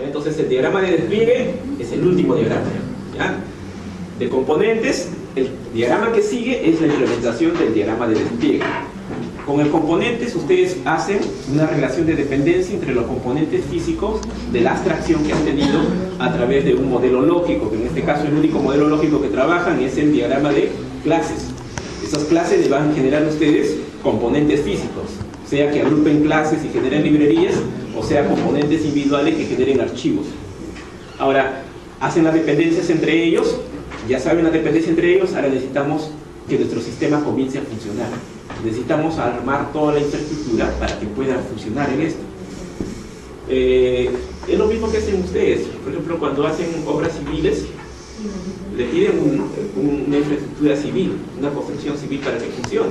Entonces el diagrama de despliegue es el último diagrama, ¿ya? De componentes, el diagrama que sigue es la implementación del diagrama de despliegue. Con el componentes ustedes hacen una relación de dependencia entre los componentes físicos de la abstracción que han tenido a través de un modelo lógico, que en este caso el único modelo lógico que trabajan es el diagrama de clases. Esas clases les van a generar ustedes componentes físicos, sea que agrupen clases y generen librerías, o sea componentes individuales que generen archivos. Ahora, hacen las dependencias entre ellos, ya saben la dependencia entre ellos, ahora necesitamos que nuestro sistema comience a funcionar. Necesitamos armar toda la infraestructura para que pueda funcionar en esto. Es lo mismo que hacen ustedes. Por ejemplo, cuando hacen obras civiles, le piden una infraestructura civil, una construcción civil para que funcione.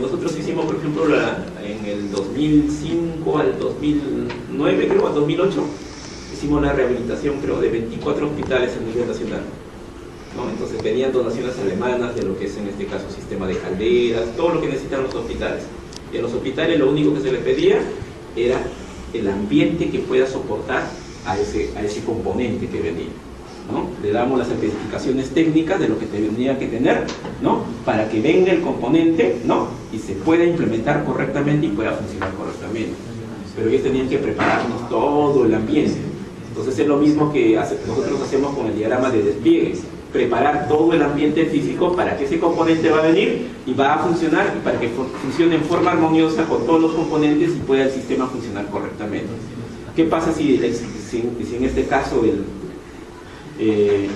Nosotros hicimos, por ejemplo, en el 2005 al 2009, creo, al 2008, hicimos la rehabilitación, creo, de 24 hospitales a nivel nacional, ¿no? Entonces venían donaciones alemanas de lo que es en este caso sistema de calderas, todo lo que necesitan los hospitales. Y en los hospitales lo único que se les pedía era el ambiente que pueda soportar a ese componente que venía, ¿no? Le damos las especificaciones técnicas de lo que tendría que tener, ¿no? Para que venga el componente, ¿no? Y se pueda implementar correctamente y pueda funcionar correctamente. Pero ellos tenían que prepararnos todo el ambiente. Entonces es lo mismo que nosotros hacemos con el diagrama de despliegue. Preparar todo el ambiente físico para que ese componente va a venir y va a funcionar, y para que funcione en forma armoniosa con todos los componentes y pueda el sistema funcionar correctamente. ¿Qué pasa si en este caso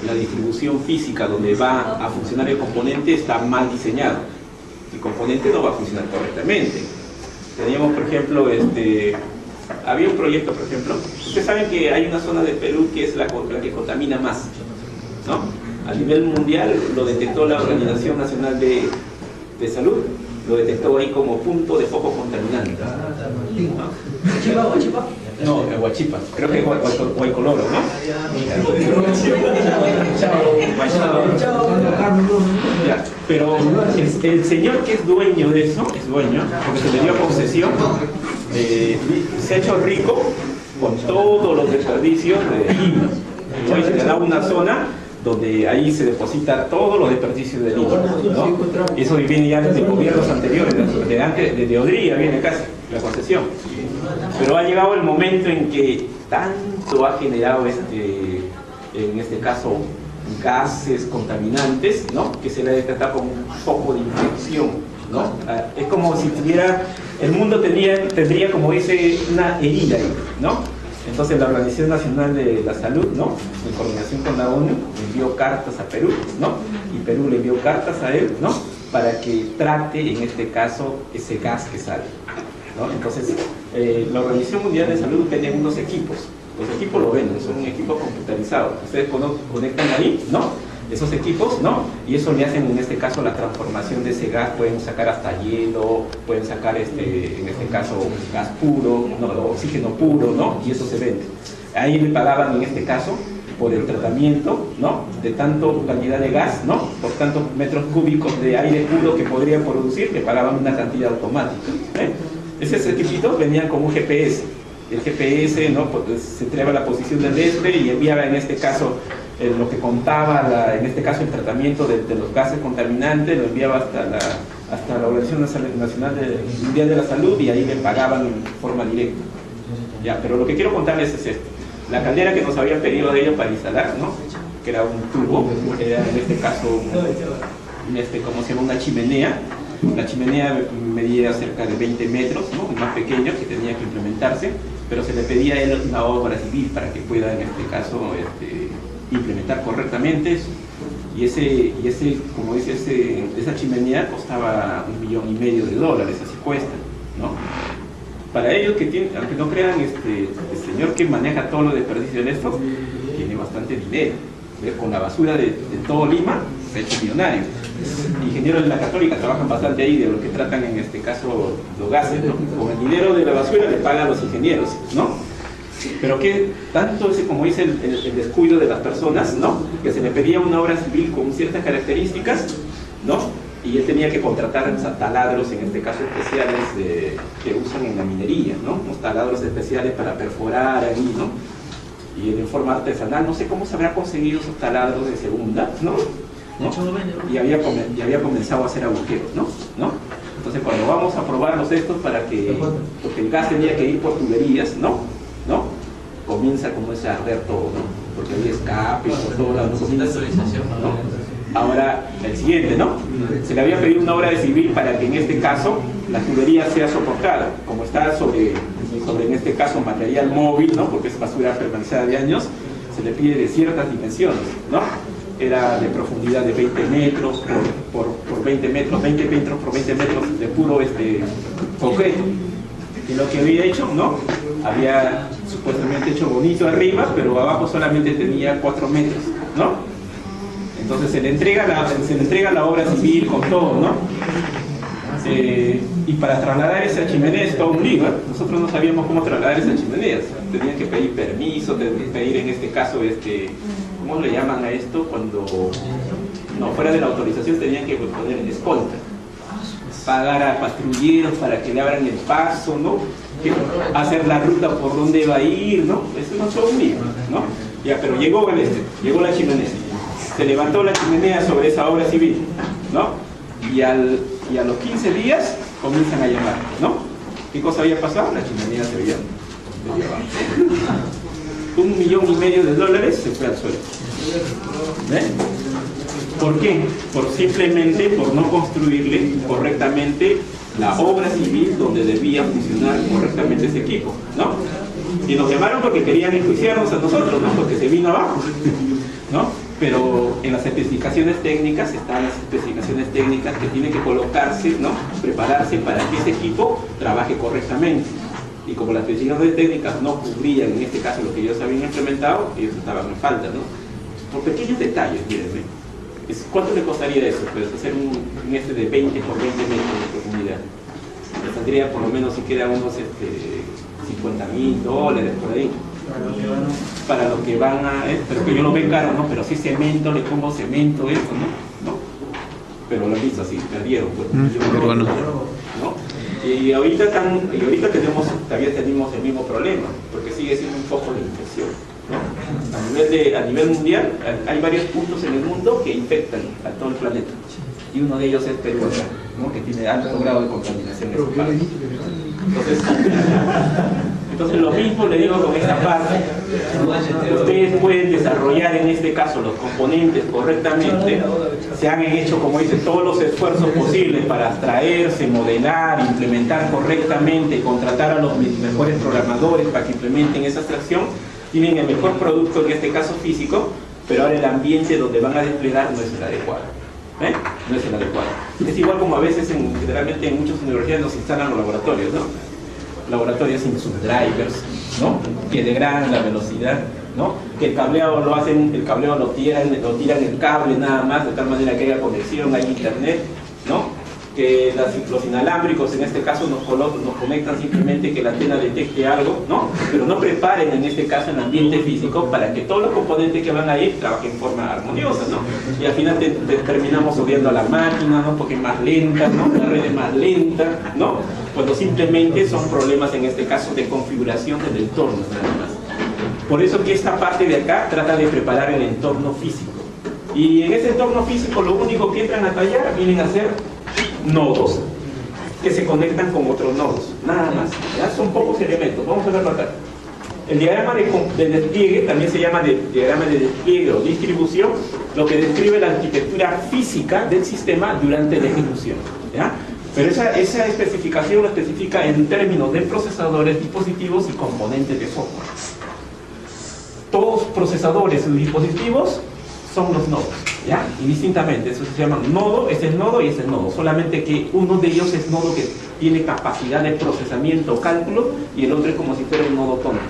la distribución física donde va a funcionar el componente está mal diseñado? El componente no va a funcionar correctamente. Teníamos, por ejemplo, había un proyecto, por ejemplo, ustedes saben que hay una zona de Perú que es la que contamina más, ¿no? A nivel mundial lo detectó la Organización Nacional de Salud, lo detectó ahí como punto de foco contaminante. ¿Huachipa? No, Huachipa, creo que Huaycoloro, ¿no? Ya, pero el señor que es dueño de eso, porque se le dio concesión, se ha hecho rico con todos los desperdicios de Lima. Hoy se le da una zona donde ahí se deposita todos los desperdicios de Lima, ¿no? Eso viene ya desde gobiernos anteriores, desde Odría viene casi la concesión. Pero ha llegado el momento en que tanto ha generado en este caso gases contaminantes, ¿no? Que se le detecta como un foco de infección, ¿no? Es como si el mundo tendría, como dice, una herida ahí, ¿no? Entonces la Organización Nacional de la Salud, ¿no? En coordinación con la ONU, le envió cartas a Perú, ¿no? Y Perú le envió cartas a él, ¿no? Para que trate, en este caso, ese gas que sale, ¿no? Entonces, la Organización Mundial de Salud tenía unos equipos. Los equipos lo venden, son un equipo computarizado. Ustedes conectan ahí, ¿no? Esos equipos, ¿no? Y eso le hacen, en este caso, la transformación de ese gas. Pueden sacar hasta hielo, pueden sacar, en este caso, gas puro, no, oxígeno puro, ¿no? Y eso se vende. Ahí le pagaban, en este caso, por el tratamiento, ¿no? De tanto cantidad de gas, ¿no? Por tantos metros cúbicos de aire puro que podrían producir, que pagaban una cantidad automática, ¿eh? Esos equipitos venían con un GPS. El GPS, ¿no? Pues, se traía la posición del y enviaba, en este caso, lo que contaba, en este caso, el tratamiento de los gases contaminantes, lo enviaba hasta la Organización Nacional Mundial de la Salud, y ahí le pagaban en forma directa. Ya, pero lo que quiero contarles es esto. La caldera que nos habían pedido de ellos para instalar, ¿no? Que era un tubo, era en este caso, ¿cómo se llama? Una chimenea. La chimenea medía cerca de 20 metros, ¿no? Más pequeño, que tenía que implementarse, pero se le pedía a él una obra civil para que pueda, en este caso, implementar correctamente eso. Y como dice, esa chimenea costaba $1,5 millones, así cuesta, ¿no? Para ellos que tienen, aunque no crean, el señor que maneja todo lo desperdicio de esto, tiene bastante dinero. Con la basura de todo Lima, se ha hecho millonario. Ingenieros de la Católica trabajan bastante ahí, de lo que tratan, en este caso, los gases, ¿no? Con el dinero de la basura le pagan a los ingenieros, ¿no? Pero que tanto ese, como dice, el descuido de las personas, ¿no? Que se le pedía una obra civil con ciertas características, ¿no? Y él tenía que contratar taladros, en este caso especiales, que usan en la minería, ¿no? Unos taladros especiales para perforar ahí, ¿no? y en forma artesanal, no sé cómo se habrá conseguido esos taladros de segunda, ¿no? Y había comenzado a hacer agujeros, ¿no? Entonces cuando vamos a probarlos estos porque el gas tenía que ir por tuberías, ¿no? Comienza como a arder todo, ¿no? Porque había escape, por todo lado, ¿no? Ahora, el siguiente, ¿no? Se le había pedido una obra de civil para que en este caso la tubería sea soportada, como está sobre en este caso material móvil, ¿no? Porque es basura permanecida de años, se le pide de ciertas dimensiones, ¿no? Era de profundidad de 20 metros por 20 metros, 20 metros por 20 metros de puro concreto. Y lo que había hecho, ¿no? Había supuestamente hecho bonito arriba, pero abajo solamente tenía 4 metros, ¿no? Entonces se le entrega la obra civil con todo, ¿no? Y para trasladar esa chimenea es todo un lío, ¿eh? Nosotros no sabíamos cómo trasladar esas chimeneas. Tenían que pedir permiso, pedir en este caso, ¿cómo le llaman a esto? Cuando, no, fuera de la autorización tenían que poner escolta. Pagar a patrulleros para que le abran el paso, ¿no? Hacer la ruta por donde va a ir, ¿no? Eso no es todo un lío, ¿no? Ya, pero llegó la chimenea. Se levantó la chimenea sobre esa obra civil, ¿no? Y a los 15 días comienzan a llamar, ¿no? ¿Qué cosa había pasado? La chimenea se veía $1,5 millones se fue al suelo. ¿Ven? ¿Por qué? Simplemente por no construirle correctamente la obra civil donde debía funcionar correctamente ese equipo, ¿no? Y nos llamaron porque querían enjuiciarnos a nosotros, ¿no? Porque se vino abajo, ¿no? Pero en las especificaciones técnicas están las especificaciones técnicas que tienen que colocarse, ¿no? Prepararse para que ese equipo trabaje correctamente. Y como las especificaciones técnicas no cubrían en este caso lo que ellos habían implementado, ellos estaban en falta, ¿no? Por pequeños detalles, mírenme. ¿Cuánto le costaría eso? Pues hacer un de 20 por 20 metros de profundidad. Le saldría por lo menos siquiera unos $50.000 por ahí. Para lo que van a... pero que yo lo ve caro, ¿no? Pero sí cemento, le pongo cemento, eso, ¿no? Pero lo han visto así, perdieron, pues. Bueno. ¿No? Y ahorita todavía tenemos el mismo problema, porque sigue siendo un foco de infección, ¿no? A nivel mundial, hay varios puntos en el mundo que infectan a todo el planeta. Y uno de ellos es Perú, ¿no? Que tiene alto grado de contaminación en su parte. Entonces lo mismo le digo con esta parte. Ustedes pueden desarrollar en este caso los componentes correctamente. Se han hecho, como dice, todos los esfuerzos posibles para abstraerse, modelar, implementar correctamente, contratar a los mejores programadores para que implementen esa abstracción. Tienen el mejor producto, en este caso físico, pero ahora el ambiente donde van a desplegar no es el adecuado. No es el adecuado. Es igual como a veces, generalmente en muchas universidades nos instalan los laboratorios, ¿no? Laboratorios sin subdrivers, ¿no? Que degradan la velocidad, ¿no? Que el cableado lo tiran el cable nada más, de tal manera que haya conexión, hay internet, ¿no? Que los inalámbricos en este caso nos conectan simplemente que la antena detecte algo, ¿no? Pero no preparen en este caso el ambiente físico para que todos los componentes que van a ir trabajen en forma armoniosa, ¿no? Y al final terminamos odiando a la máquina, ¿no? Porque es más lenta, ¿no? La red es más lenta, ¿no? Cuando simplemente son problemas en este caso de configuración del entorno, nada más. Por eso que esta parte de acá trata de preparar el entorno físico. Y en ese entorno físico lo único que entran a tallar vienen a ser nodos que se conectan con otros nodos, nada más. ¿Ya? Son pocos elementos, vamos a verlo acá. El diagrama de despliegue también se llama diagrama de despliegue o distribución, lo que describe la arquitectura física del sistema durante la ejecución, ¿ya? Pero esa especificación lo especifica en términos de procesadores, dispositivos y componentes de software. Todos procesadores y dispositivos son los nodos, ¿ya? Indistintamente, eso se llama nodo, es el nodo y es el nodo, solamente que uno de ellos es nodo que tiene capacidad de procesamiento o cálculo y el otro es como si fuera un nodo tonto.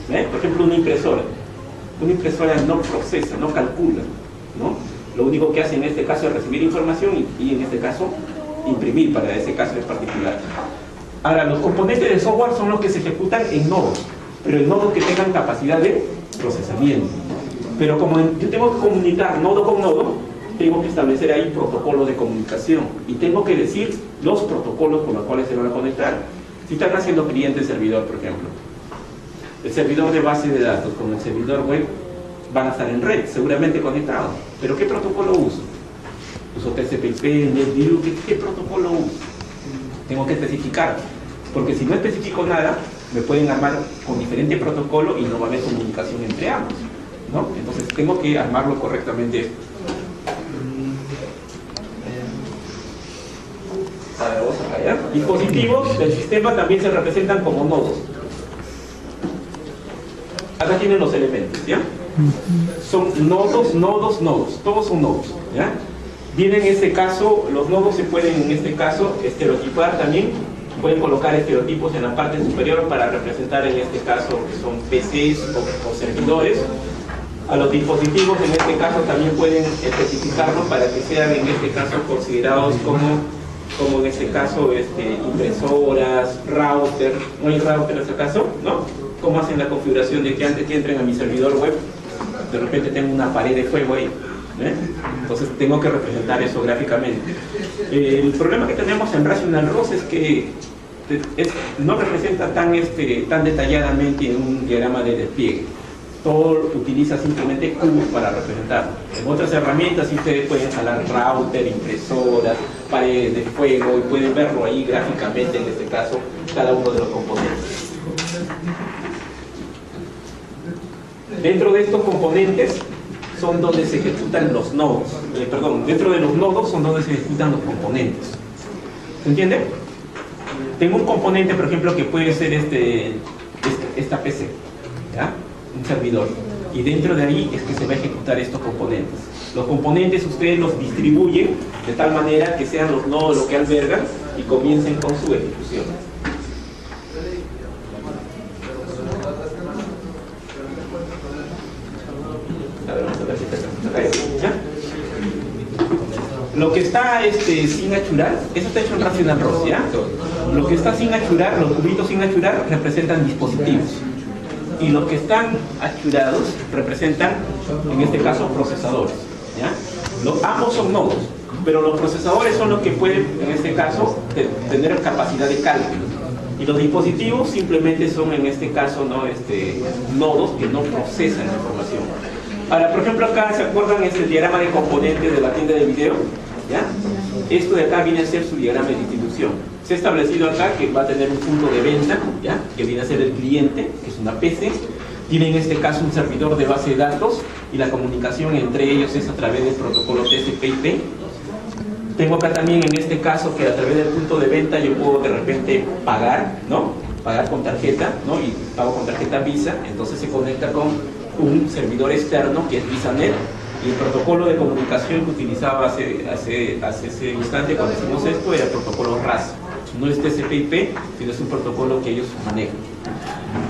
Por ejemplo, una impresora no procesa, no calcula, ¿no? Lo único que hace en este caso es recibir información y en este caso imprimir para ese caso en particular. Ahora, los componentes de software son los que se ejecutan en nodos, pero en nodos que tengan capacidad de procesamiento. Pero como yo tengo que comunicar nodo con nodo, tengo que establecer ahí protocolos de comunicación y tengo que decir los protocolos con los cuales se van a conectar. Si están haciendo cliente-servidor, por ejemplo, El servidor de base de datos con el servidor web van a estar en red, seguramente conectados. ¿Pero qué protocolo uso? Uso TCP/IP, NetBIOS, ¿qué protocolo uso? Tengo que especificar, porque si no especifico nada, me pueden armar con diferente protocolo y no va a haber comunicación entre ambos, ¿no? Entonces tengo que armarlo correctamente. A ver, vamos a callar. Dispositivos del sistema también se representan como nodos. Acá tienen los elementos, ¿ya? Son nodos, nodos, nodos. Todos son nodos, ¿ya? Bien, en este caso, los nodos se pueden, en este caso, estereotipar también. Pueden colocar estereotipos en la parte superior para representar, en este caso, que son PCs o servidores. A los dispositivos, en este caso, también pueden especificarlos para que sean, en este caso, considerados como en este caso, impresoras, router. No hay router en este caso, ¿no? ¿Cómo hacen la configuración de que antes que entren a mi servidor web, de repente tengo una pared de fuego ahí? Entonces tengo que representar eso gráficamente. El problema que tenemos en Rational ROS es que no representa tan detalladamente en un diagrama de despliegue. Todo utiliza simplemente cubos para representarlo. En otras herramientas sí ustedes pueden jalar router, impresoras, paredes de fuego, y pueden verlo ahí gráficamente, en este caso, cada uno de los componentes. Dentro de estos componentes son donde se ejecutan los nodos. Dentro de los nodos son donde se ejecutan los componentes. ¿Se entiende? Tengo un componente, por ejemplo, que puede ser esta PC, ¿ya? Un servidor. Y dentro de ahí es que se va a ejecutar estos componentes. Los componentes ustedes los distribuyen de tal manera que sean los nodos los que albergan y comiencen con su ejecución. ¿Ya? Lo que está sin achurar, eso está hecho en Rational ROS, ¿ya? Lo que está sin achurar, los cubitos sin achurar, representan dispositivos. Y los que están achurados representan, en este caso, procesadores, ¿ya? Ambos son nodos, pero los procesadores son los que pueden, en este caso, tener capacidad de cálculo. Y los dispositivos simplemente son, en este caso, nodos que no procesan la información. Ahora, por ejemplo, acá, ¿se acuerdan el diagrama de componentes de la tienda de video? ¿Ya? Esto de acá viene a ser su diagrama de distribución. Se ha establecido acá que va a tener un punto de venta, ¿ya? Que viene a ser el cliente, que es una PC. Tiene en este caso un servidor de base de datos y la comunicación entre ellos es a través del protocolo TCP/IP. Tengo acá también en este caso que a través del punto de venta yo puedo de repente pagar, ¿no? Pagar con tarjeta, ¿no? Y pago con tarjeta Visa, entonces se conecta con un servidor externo que es VisaNet, y el protocolo de comunicación que utilizaba hace ese instante cuando hicimos esto era el protocolo RAS. No es TCP/IP, sino es un protocolo que ellos manejan.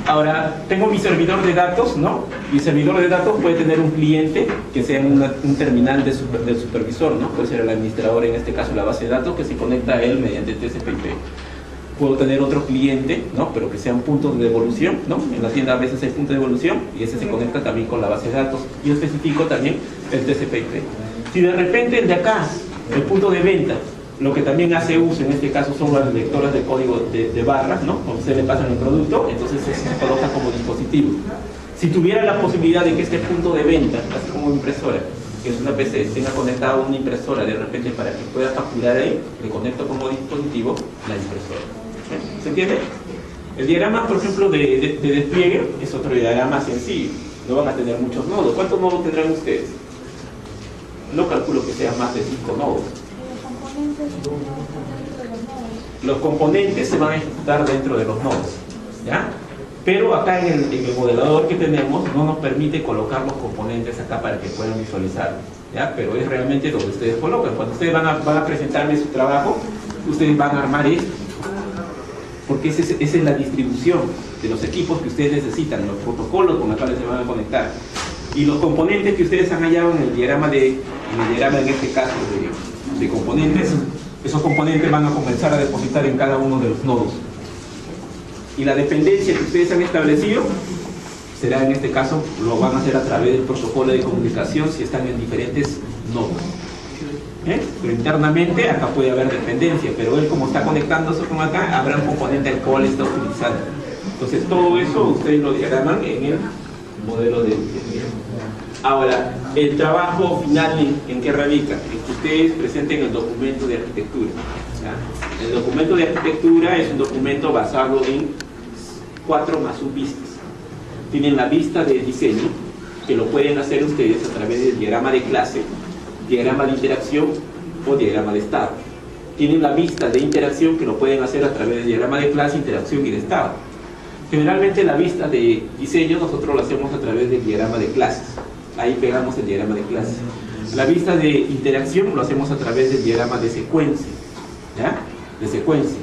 Ahora, tengo mi servidor de datos, ¿no? Mi servidor de datos puede tener un cliente que sea un terminal del supervisor, ¿no? Puede ser el administrador, en este caso la base de datos, que se conecta a él mediante TCP/IP. Puedo tener otro cliente, ¿no? Pero que sea un punto de devolución, ¿no? En la tienda a veces hay punto de devolución y ese se conecta también con la base de datos. Yo especifico también el TCP/IP. Si de repente el de acá, el punto de venta, lo que también hace uso en este caso son las lectoras de código de barras, ¿no? Cuando se le pasan el producto, entonces se coloca como dispositivo. Si tuviera la posibilidad de que este punto de venta, así como impresora, que es una PC, tenga conectada una impresora de repente para que pueda facturar ahí, le conecto como dispositivo la impresora. ¿Se entiende? El diagrama, por ejemplo, de despliegue es otro diagrama sencillo. No van a tener muchos nodos. ¿Cuántos nodos tendrán ustedes? No calculo que sean más de 5 nodos. Los componentes se van a ejecutar dentro de los nodos, ¿ya? Pero acá en el modelador que tenemos no nos permite colocar los componentes acá para que puedan visualizar, ¿ya? Pero es realmente donde ustedes colocan. Cuando ustedes van a presentarme su trabajo, ustedes van a armar esto, porque esa es la distribución de los equipos que ustedes necesitan, los protocolos con los cuales se van a conectar. Y los componentes que ustedes han hallado en el diagrama en este caso de componentes, esos componentes van a comenzar a depositar en cada uno de los nodos. Y la dependencia que ustedes han establecido será, en este caso, lo van a hacer a través del protocolo de comunicación si están en diferentes nodos. Pero internamente acá puede haber dependencia, pero él como está conectándose con acá, habrá un componente al cual está utilizando. Entonces todo eso ustedes lo diagraman en el modelo de despliegue. Ahora, el trabajo final ¿en qué radica? En que ustedes presenten el documento de arquitectura. ¿Ya? El documento de arquitectura es un documento basado en 4 más subvistas. Tienen la vista de diseño, que lo pueden hacer ustedes a través del diagrama de clase, diagrama de interacción o diagrama de estado. Tienen la vista de interacción, que lo pueden hacer a través del diagrama de clase, interacción y de estado. Generalmente la vista de diseño nosotros lo hacemos a través del diagrama de clases. Ahí pegamos el diagrama de clases. La vista de interacción lo hacemos a través del diagrama de secuencia. ¿Ya? De secuencia.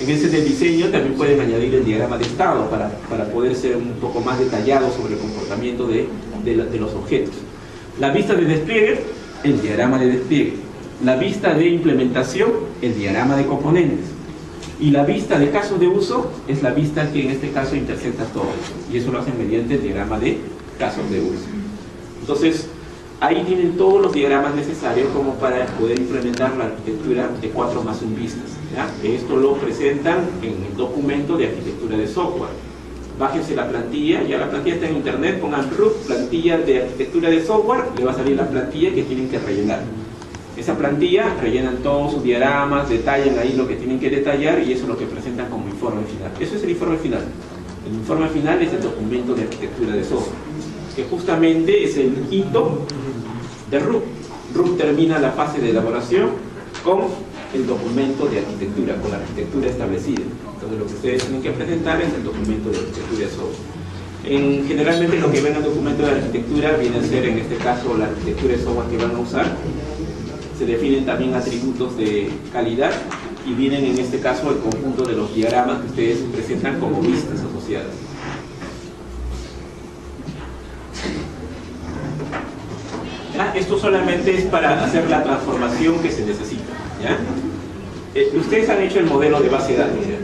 En ese de diseño también pueden añadir el diagrama de estado para poder ser un poco más detallado sobre el comportamiento de los objetos. La vista de despliegue, el diagrama de despliegue. La vista de implementación, el diagrama de componentes. Y la vista de casos de uso es la vista que en este caso intersecta todo eso. Y eso lo hacen mediante el diagrama de casos de uso. Entonces, ahí tienen todos los diagramas necesarios como para poder implementar la arquitectura de 4 más 1 vistas. ¿Ya? Esto lo presentan en el documento de arquitectura de software. Bájense la plantilla, ya la plantilla está en internet, pongan root, plantilla de arquitectura de software, le va a salir la plantilla que tienen que rellenar. Esa plantilla rellenan todos sus diagramas, detallan ahí lo que tienen que detallar y eso es lo que presentan como informe final. Eso es el informe final. El informe final es el documento de arquitectura de software, que justamente es el hito de root. Root termina la fase de elaboración con el documento de arquitectura, con la arquitectura establecida. Entonces lo que ustedes tienen que presentar es el documento de arquitectura de software. Generalmente lo que ven en el documento de arquitectura viene a ser, en este caso, la arquitectura de software que van a usar. Se definen también atributos de calidad y vienen en este caso el conjunto de los diagramas que ustedes presentan como vistas asociadas. Esto solamente es para hacer la transformación que se necesita. ¿Ya? Ustedes han hecho el modelo de base de datos, ¿ya?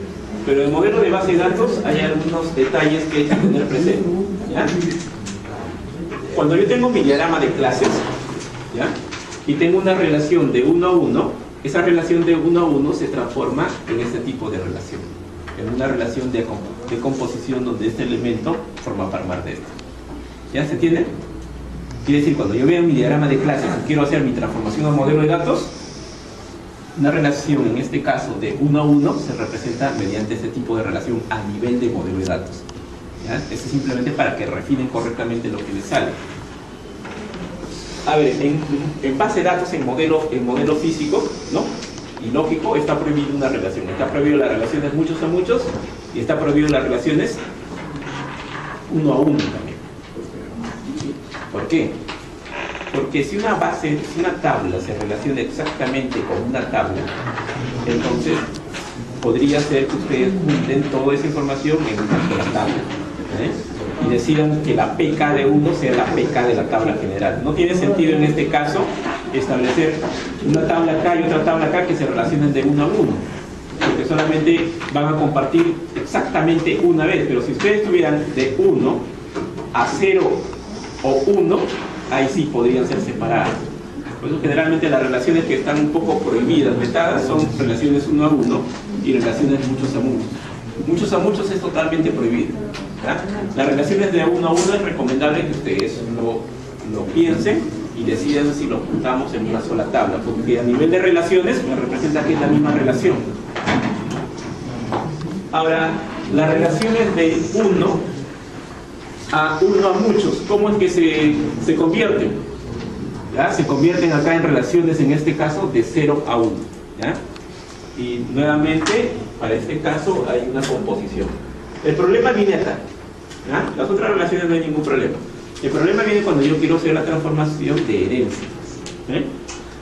Pero en el modelo de base de datos hay algunos detalles que hay que tener presente. ¿Ya? Cuando yo tengo mi diagrama de clases, ¿ya? Y tengo una relación de 1 a 1, esa relación de 1 a 1 se transforma en este tipo de relación, en una relación de composición donde este elemento forma parte de esto. ¿Ya se entiende? Quiere decir, cuando yo veo mi diagrama de clases y quiero hacer mi transformación a modelo de datos, una relación, en este caso de 1 a 1, se representa mediante este tipo de relación a nivel de modelo de datos. ¿Ya? Esto es simplemente para que refinen correctamente lo que les sale. A ver, en base de datos, en modelo físico, ¿no? Y lógico, está prohibido una relación. Está prohibido las relaciones muchos a muchos y está prohibido las relaciones 1 a 1 también. ¿Por qué? Porque si una tabla se relaciona exactamente con una tabla, entonces podría ser que ustedes junten toda esa información en una sola tabla. Y decidan que la PK de uno sea la PK de la tabla general. No tiene sentido en este caso establecer una tabla acá y otra tabla acá que se relacionen de 1 a 1, porque solamente van a compartir exactamente una vez. Pero si ustedes tuvieran de 1 a 0 o 1, ahí sí podrían ser separadas. Por eso generalmente las relaciones que están un poco prohibidas, vetadas, son relaciones 1 a 1 y relaciones muchos a muchos. Muchos a muchos es totalmente prohibido. ¿Ya? Las relaciones de 1 a 1 es recomendable que ustedes lo piensen y decidan si lo juntamos en una sola tabla, porque a nivel de relaciones me representa que es la misma relación. Ahora, las relaciones de 1 a muchos, ¿cómo es que se convierten? ¿Ya? Se convierten acá en relaciones, en este caso, de 0 a 1. ¿Ya? Y nuevamente, para este caso, hay una composición. El problema viene acá. ¿Ya? Las otras relaciones no hay ningún problema. El problema viene cuando yo quiero hacer la transformación de herencia.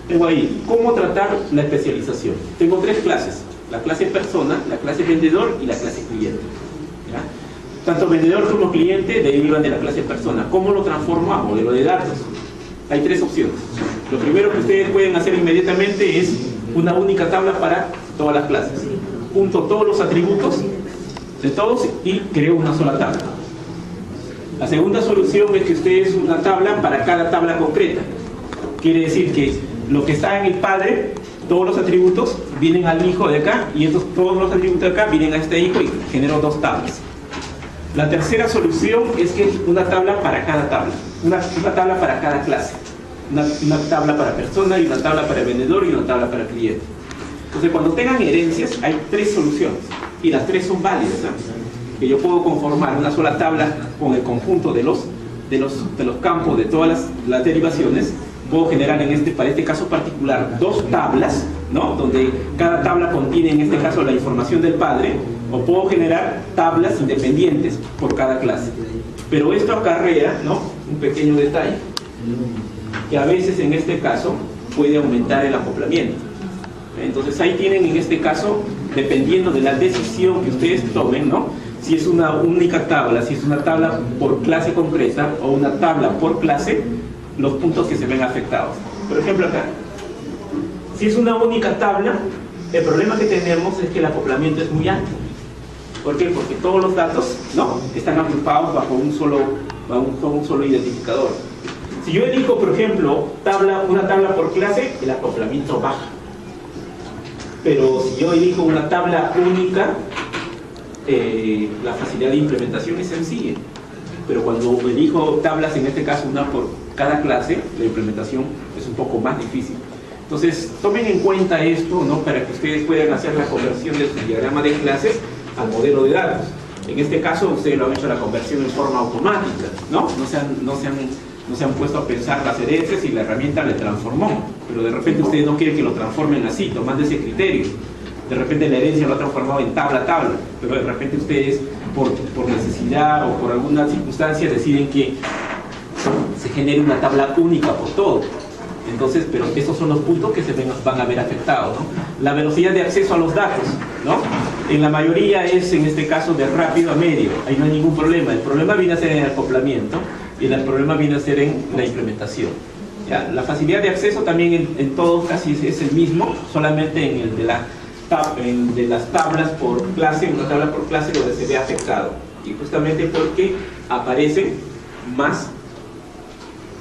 Tengo ahí, ¿cómo tratar la especialización? Tengo 3 clases. La clase persona, la clase vendedor y la clase cliente. ¿Ya? Tanto vendedor como cliente derivan de la clase persona. ¿Cómo lo transformo a modelo de datos? Hay 3 opciones. Lo primero que ustedes pueden hacer inmediatamente es una única tabla para todas las clases. Junto todos los atributos de todos y creo una sola tabla. La segunda solución es que ustedes una tabla para cada tabla concreta. Quiere decir que lo que está en el padre, todos los atributos vienen al hijo de acá y todos los atributos de acá vienen a este hijo y genero 2 tablas. La tercera solución es que una tabla para cada tabla, una tabla para cada clase, una tabla para persona y una tabla para el vendedor y una tabla para el cliente. Entonces, cuando tengan herencias, hay tres soluciones y las tres son válidas, ¿eh? Que yo puedo conformar una sola tabla con el conjunto de los campos de todas las derivaciones. Puedo generar para este caso particular dos tablas, ¿no? Donde cada tabla contiene en este caso la información del padre, o puedo generar tablas independientes por cada clase. Pero esto acarrea, ¿no?, un pequeño detalle, que a veces en este caso puede aumentar el acoplamiento. Entonces ahí tienen en este caso, dependiendo de la decisión que ustedes tomen, ¿no?, si es una única tabla, si es una tabla por clase concreta o una tabla por clase, los puntos que se ven afectados. Por ejemplo acá, si es una única tabla, el problema que tenemos es que el acoplamiento es muy alto. ¿Por qué? Porque todos los datos, ¿no?, están agrupados bajo un solo identificador. Si yo elijo, por ejemplo, una tabla por clase, el acoplamiento baja. Pero si yo elijo una tabla única, la facilidad de implementación es sencilla. Pero cuando elijo tablas, en este caso una por cada clase, la implementación es un poco más difícil. Entonces, tomen en cuenta esto, ¿no?, para que ustedes puedan hacer la conversión de su diagrama de clases al modelo de datos. En este caso, ustedes lo han hecho la conversión en forma automática, ¿no? No se han puesto a pensar las herencias y la herramienta le transformó. Pero de repente ustedes no quieren que lo transformen así, tomando ese criterio. De repente la herencia lo ha transformado en tabla a tabla, pero de repente ustedes, por necesidad o por alguna circunstancia, deciden que se genere una tabla única por todo. Entonces, pero esos son los puntos que se van a ver afectados, ¿no? La velocidad de acceso a los datos, ¿no?, en la mayoría es, en este caso, de rápido a medio. Ahí no hay ningún problema. El problema viene a ser en el acoplamiento y el problema viene a ser en la implementación. ¿Ya? La facilidad de acceso también en todos casi es el mismo, solamente en el de las tablas por clase, una tabla por clase donde se ve afectado. Y justamente porque aparecen más.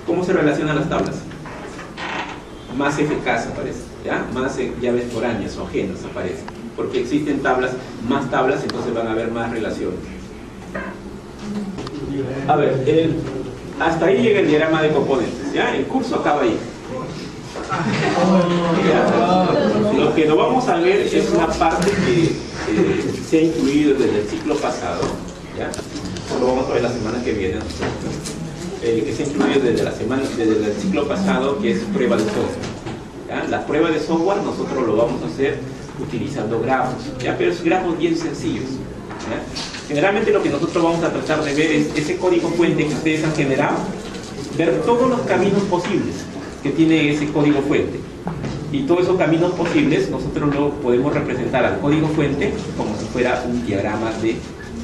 ¿Cómo se relacionan las tablas? Más eficaz aparece, ¿ya? Más llaves foráneas o ajenas aparecen. Porque existen más tablas, entonces van a haber más relaciones. A ver, hasta ahí llega el diagrama de componentes, ¿ya? El curso acaba ahí. ¿Ya? Lo que no vamos a ver es una parte que se ha incluido desde el ciclo pasado, ¿ya? Lo vamos a ver la semana que viene. Que se ha incluido desde el ciclo pasado, que es prueba de software, ¿ya? La prueba de software nosotros lo vamos a hacer utilizando grafos, ¿ya? Pero es grafos bien sencillos, ¿ya? Generalmente lo que nosotros vamos a tratar de ver es ese código fuente que ustedes han generado, ver todos los caminos posibles que tiene ese código fuente, y todos esos caminos posibles nosotros lo podemos representar al código fuente como si fuera un diagrama de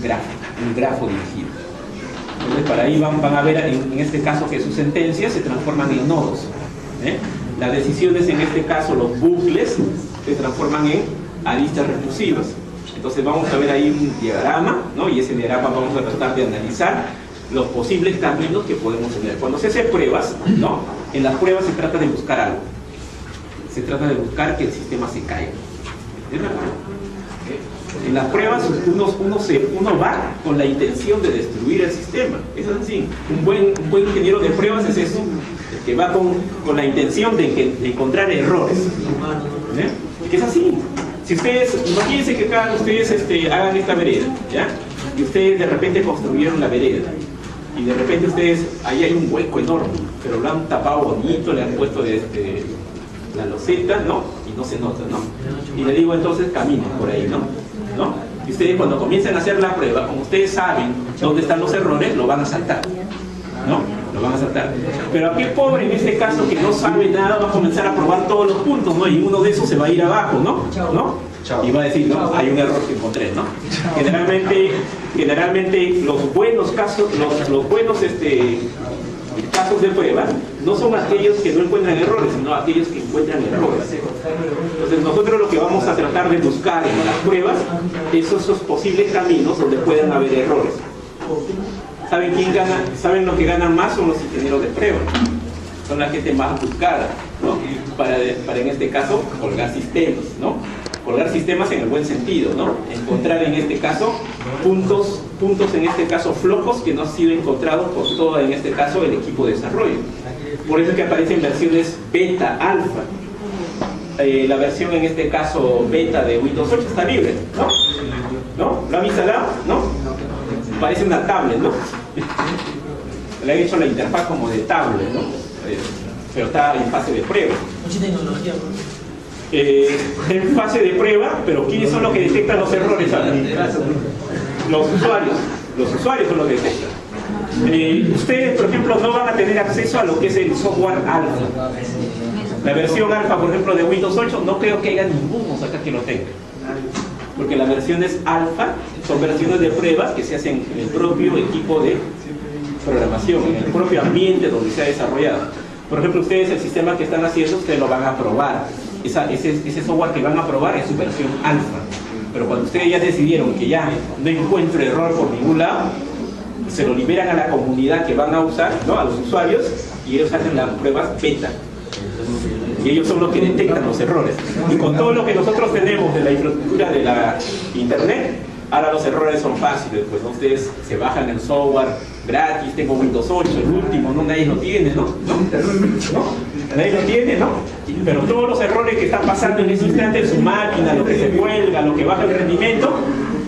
grafo, un grafo dirigido. Entonces, para ahí van a ver en este caso que sus sentencias se transforman en nodos, ¿eh? Las decisiones, en este caso los bucles, se transforman en aristas recursivas. Entonces vamos a ver ahí un diagrama, ¿no? Y ese diagrama vamos a tratar de analizar los posibles caminos que podemos tener. Cuando se hacen pruebas, ¿no?, en las pruebas se trata de buscar algo. Se trata de buscar que el sistema se caiga. ¿Es verdad? En las pruebas uno va con la intención de destruir el sistema. Eso es así. Un buen ingeniero de pruebas es eso, el que va con la intención de encontrar errores. Que es así. Si ustedes, imagínense que ustedes hagan esta vereda, ¿ya? Y ustedes de repente construyeron la vereda. Y de repente ahí hay un hueco enorme, pero lo han tapado bonito, le han puesto la loseta, ¿no? Y no se nota, ¿no? Y le digo entonces caminen por ahí, ¿no? Y ustedes cuando comiencen a hacer la prueba, como ustedes saben dónde están los errores, lo van a saltar, ¿no? Lo van a saltar. Pero aquel pobre en este caso que no sabe nada va a comenzar a probar todos los puntos, ¿no? Y uno de esos se va a ir abajo, ¿no? Y va a decir, no, hay un error que encontré, ¿no? Generalmente los buenos casos, los buenos casos de prueba no son aquellos que no encuentran errores, sino aquellos que encuentran errores. Entonces nosotros lo que vamos a tratar de buscar en las pruebas es esos posibles caminos donde puedan haber errores. ¿Saben quién gana? ¿Saben lo que ganan más? Son los ingenieros de prueba. Son la gente más buscada, ¿no? Para en este caso colgar sistemas, ¿no? colgar sistemas en el buen sentido, ¿no? Encontrar en este caso puntos en este caso flojos que no han sido encontrados por todo en este caso el equipo de desarrollo. Por eso es que aparecen versiones beta, alfa. La versión en este caso beta de Windows 8 está libre, ¿no? ¿No? ¿Lo han instalado? ¿No? Parece una tablet, ¿no? Le han hecho la interfaz como de tablet, ¿no? Pero está en fase de prueba. Mucha tecnología, en fase de prueba, pero ¿quiénes son los que detectan los errores? Los usuarios. Los usuarios son los que detectan. Ustedes, por ejemplo, no van a tener acceso a lo que es el software alfa. La versión alfa, por ejemplo, de Windows 8, no creo que haya ninguno acá que lo tenga. Porque las versiones alfa son versiones de prueba que se hacen en el propio equipo de programación, en el propio ambiente donde se ha desarrollado. Por ejemplo, ustedes el sistema que están haciendo, ustedes lo van a probar. Ese software que van a probar es su versión alfa. Pero cuando ustedes ya decidieron que ya no encuentro error por ningún lado, se lo liberan a la comunidad que van a usar, ¿no? A los usuarios, y ellos hacen las pruebas beta. Y ellos son los que detectan los errores. Y con todo lo que nosotros tenemos de la infraestructura de la internet, ahora los errores son fáciles, pues ¿no? Ustedes se bajan el software gratis, tengo Windows 8, el último, ¿no? Nadie lo tiene, ¿no? Nadie lo tiene, ¿no? Pero todos los errores que están pasando en ese instante en su máquina, lo que se cuelga, lo que baja el rendimiento,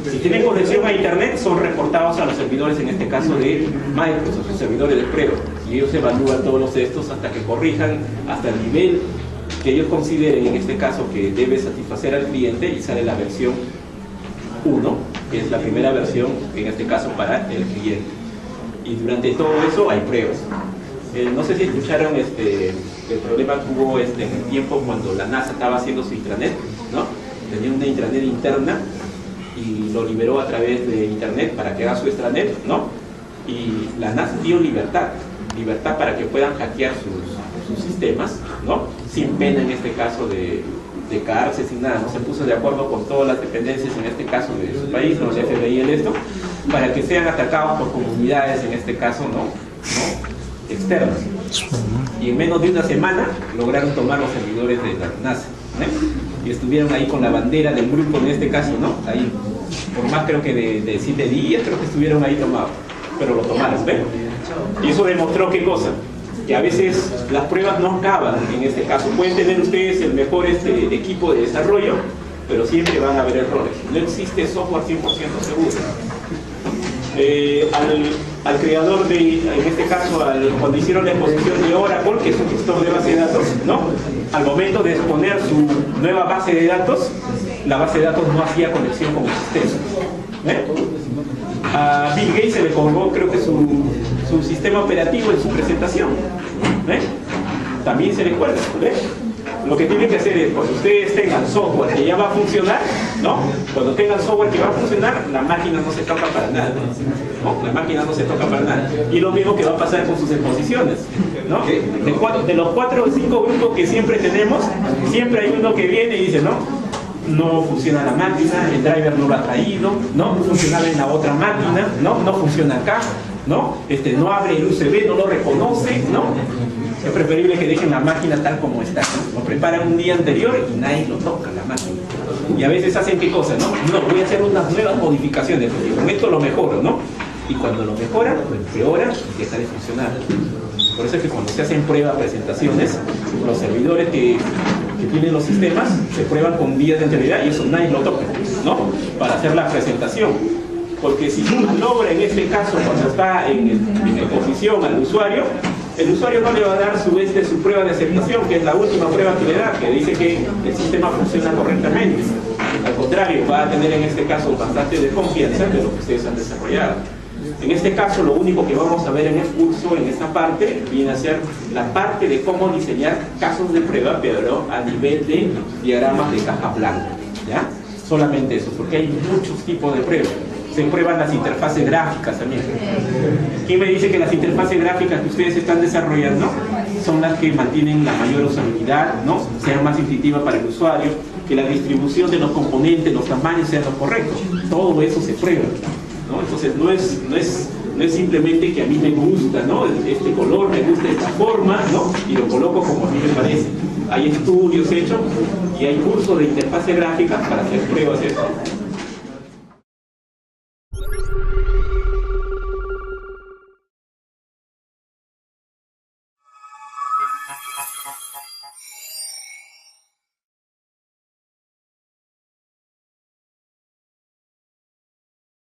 si tienen conexión a internet, son reportados a los servidores, en este caso de Microsoft, sus servidores de prueba. Y ellos evalúan todos los estos hasta que corrijan hasta el nivel que ellos consideren, en este caso, que debe satisfacer al cliente, y sale la versión 1, que es la primera versión, en este caso, para el cliente. Y durante todo eso hay pruebas. No sé si escucharon el problema que hubo en el tiempo cuando la NASA estaba haciendo su intranet, ¿no? Tenía una intranet interna y lo liberó a través de internet para que haga su extranet, ¿no? Y la NASA dio libertad para que puedan hackear sus sistemas, ¿no? Sin pena en este caso de cárcel, sin nada, no se puso de acuerdo con todas las dependencias en este caso de su país, ¿no? El FBI en esto, para que sean atacados por comunidades en este caso, ¿no? Externas. Y en menos de una semana lograron tomar los servidores de la NASA, y estuvieron ahí con la bandera del grupo en este caso, ¿no? Ahí, por más creo que de 7 días creo que estuvieron ahí tomados, pero lo tomaron, ¿ven? Y eso demostró qué cosa, que a veces las pruebas no acaban en este caso. Pueden tener ustedes el mejor equipo de desarrollo, pero siempre van a haber errores. No existe software 100% seguro. Al creador en este caso, cuando hicieron la exposición de Oracle, que es un gestor de base de datos, ¿no? Al momento de exponer su nueva base de datos, la base de datos no hacía conexión con el sistema. A Bill Gates se le colgó, creo que su sistema operativo en su presentación. También se le cuelga. Lo que tienen que hacer es, cuando ustedes tengan software que ya va a funcionar, ¿no? Cuando tengan software que va a funcionar, la máquina no se toca para nada, ¿no? La máquina no se toca para nada. Y lo mismo que va a pasar con sus exposiciones, ¿no? De los 4 o 5 grupos que siempre tenemos, siempre hay uno que viene y dice, no funciona la máquina, el driver no lo ha traído, no funcionaba en la otra máquina, no funciona acá, no abre el USB, no lo reconoce, ¿no? Es preferible que dejen la máquina tal como está, ¿no? Lo preparan un día anterior y nadie lo toca, la máquina. Y a veces hacen qué cosa, ¿no? Voy a hacer unas nuevas modificaciones, porque con esto lo mejoro, ¿no? Y cuando lo mejoran, lo empeoran y deja de funcionar. Por eso es que cuando se hacen pruebas, presentaciones, los servidores que tienen los sistemas se prueban con días de anterioridad y eso nadie lo toca, ¿no? Para hacer la presentación. Porque si logra en este caso, cuando está en exposición al usuario, el usuario no le va a dar su prueba de aceptación, que es la última prueba que le da, que dice que el sistema funciona correctamente. Al contrario, va a tener en este caso bastante desconfianza de lo que ustedes han desarrollado. En este caso, lo único que vamos a ver en el curso, en esta parte, viene a ser la parte de cómo diseñar casos de prueba, pero a nivel de diagramas de caja blanca, ¿ya? Solamente eso, porque hay muchos tipos de pruebas. Se prueban las interfaces gráficas también. ¿Quién me dice que las interfaces gráficas que ustedes están desarrollando son las que mantienen la mayor usabilidad, ¿no? Sean más intuitivas para el usuario, que la distribución de los componentes, los tamaños sean los correctos? Todo eso se prueba, ¿no? Entonces no es No es simplemente que a mí me gusta, ¿no? Este color, me gusta esta forma, ¿no? Y lo coloco como a mí me parece. Hay estudios hechos y hay cursos de interfase gráfica para hacer pruebas de eso.